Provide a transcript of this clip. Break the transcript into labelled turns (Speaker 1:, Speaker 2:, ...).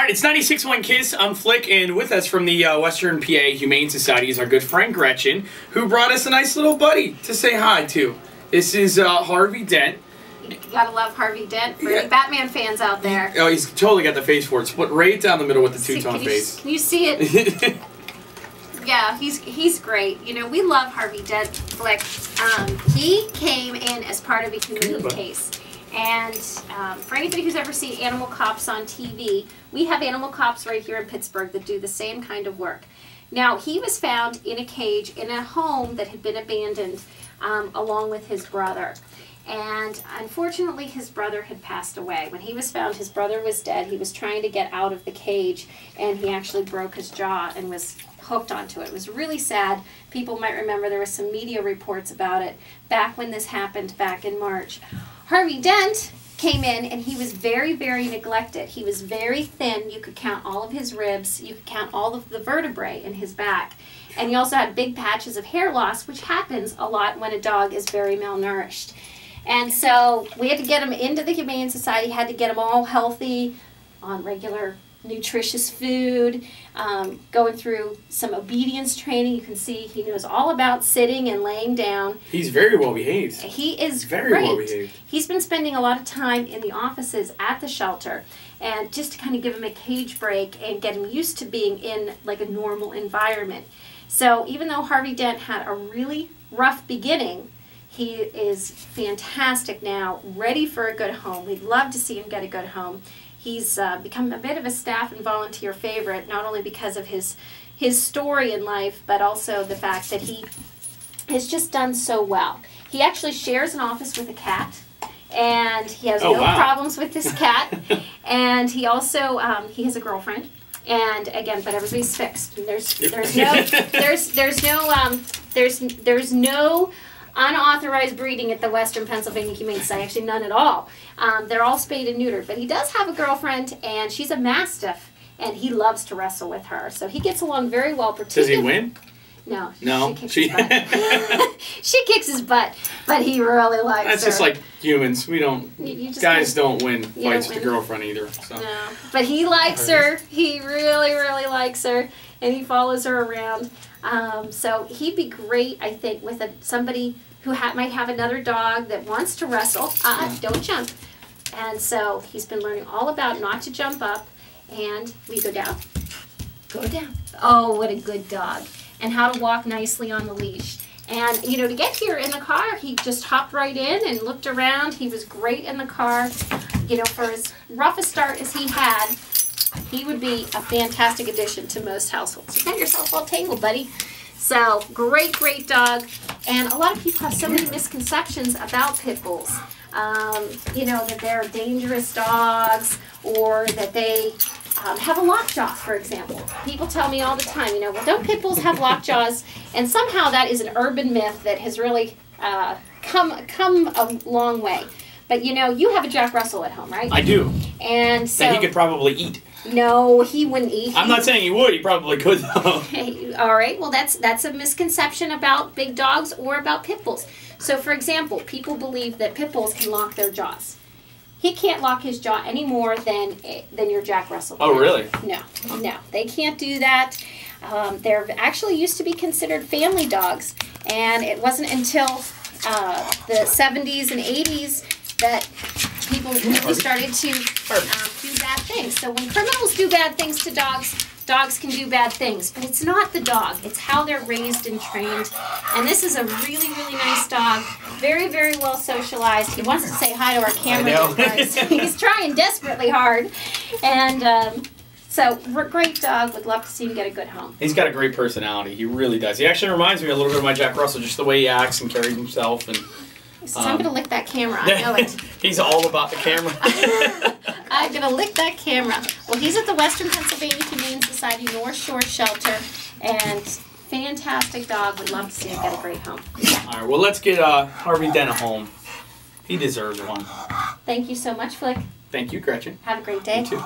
Speaker 1: It's 96.1 Kiss. I'm Flick, and with us from the Western PA Humane Society is our good friend Gretchen, who brought us a nice little buddy to say hi to. This is Harvey Dent.
Speaker 2: You gotta love Harvey Dent for any Batman fans out there.
Speaker 1: Oh, he's totally got the face for it. Split right down the middle with the two-tone face.
Speaker 2: Can you see it? Yeah, he's great. You know, we love Harvey Dent, Flick. He came in as part of a humane case. And for anybody who's ever seen Animal Cops on TV, we have Animal Cops right here in Pittsburgh that do the same kind of work. Now, he was found in a cage in a home that had been abandoned along with his brother. And unfortunately, his brother had passed away. When he was found, his brother was dead. He was trying to get out of the cage, and he actually broke his jaw and was hooked onto it. It was really sad. People might remember there were some media reports about it back when this happened back in March. Harvey Dent came in, and he was very, very neglected. He was very thin. You could count all of his ribs. You could count all of the vertebrae in his back. And he also had big patches of hair loss, which happens a lot when a dog is very malnourished. And so we had to get him into the Humane Society, had to get him all healthy, on regular nutritious food, going through some obedience training. You can see he knows all about sitting and laying down.
Speaker 1: He's very well behaved.
Speaker 2: He is
Speaker 1: very well behaved.
Speaker 2: He's been spending a lot of time in the offices at the shelter, and just to kind of give him a cage break and get him used to being in like a normal environment. So even though Harvey Dent had a really rough beginning, he is fantastic now, ready for a good home. We'd love to see him get a good home. He's become a bit of a staff and volunteer favorite, not only because of his story in life, but also the fact that he has just done so well. He actually shares an office with a cat, and he has no problems with this cat. And he also he has a girlfriend. And again, but everybody's fixed. There's no unauthorized breeding at the Western Pennsylvania Humane Society. Actually, none at all. They're all spayed and neutered. But he does have a girlfriend, and she's a Mastiff, and he loves to wrestle with her. So he gets along very well.
Speaker 1: Does he win?
Speaker 2: No.
Speaker 1: No.
Speaker 2: She kicks his butt. She kicks his butt, but he really likes her.
Speaker 1: That's just like humans. We don't. Guys don't win fights with the girlfriend either. So.
Speaker 2: No. But he likes her. He really, really likes her, and he follows her around. So he'd be great, I think, with somebody who might have another dog that wants to wrestle. Don't jump. And so he's been learning all about not to jump up, and we go down. Go down. Oh, what a good dog. And how to walk nicely on the leash. And, you know, to get here in the car, he just hopped right in and looked around. He was great in the car. You know, for as rough a start as he had, he would be a fantastic addition to most households. You got yourself all tangled, buddy. So, great, great dog. And a lot of people have so many misconceptions about pit bulls. You know, that they're dangerous dogs, or that they have a lockjaw, for example. People tell me all the time, you know, well, don't pit bulls have lockjaws? And somehow that is an urban myth that has really come a long way. But, you know, you have a Jack Russell at home, right?
Speaker 1: I do.
Speaker 2: And so...
Speaker 1: that he could probably eat.
Speaker 2: No, he wouldn't eat.
Speaker 1: I'm not saying he would. He probably could, though.
Speaker 2: All right. Well, that's a misconception about big dogs or about pit bulls. So, for example, people believe that pit bulls can lock their jaws. He can't lock his jaw any more than your Jack Russell can.
Speaker 1: Oh, really?
Speaker 2: No, they can't do that. They're actually used to be considered family dogs, and it wasn't until the 70s and 80s that people really started to do bad things. So when criminals do bad things to dogs, dogs can do bad things. But it's not the dog. It's how they're raised and trained. And this is a really, really nice dog. Very, very well socialized. He wants to say hi to our camera. He's trying desperately hard. And so, great dog. Would love to see him get a good home.
Speaker 1: He's got a great personality. He really does. He actually reminds me a little bit of my Jack Russell, just the way he acts and carries himself. And
Speaker 2: I'm going to lick that camera. I know it.
Speaker 1: He's all about the camera.
Speaker 2: I'm going to lick that camera. Well, he's at the Western Pennsylvania Humane Society North Shore Shelter, and fantastic dog. Would love to see him get a great home.
Speaker 1: All right, well, let's get Harvey Dent a home. He deserves one.
Speaker 2: Thank you so much, Flick.
Speaker 1: Thank you, Gretchen.
Speaker 2: Have a great day.
Speaker 1: You too.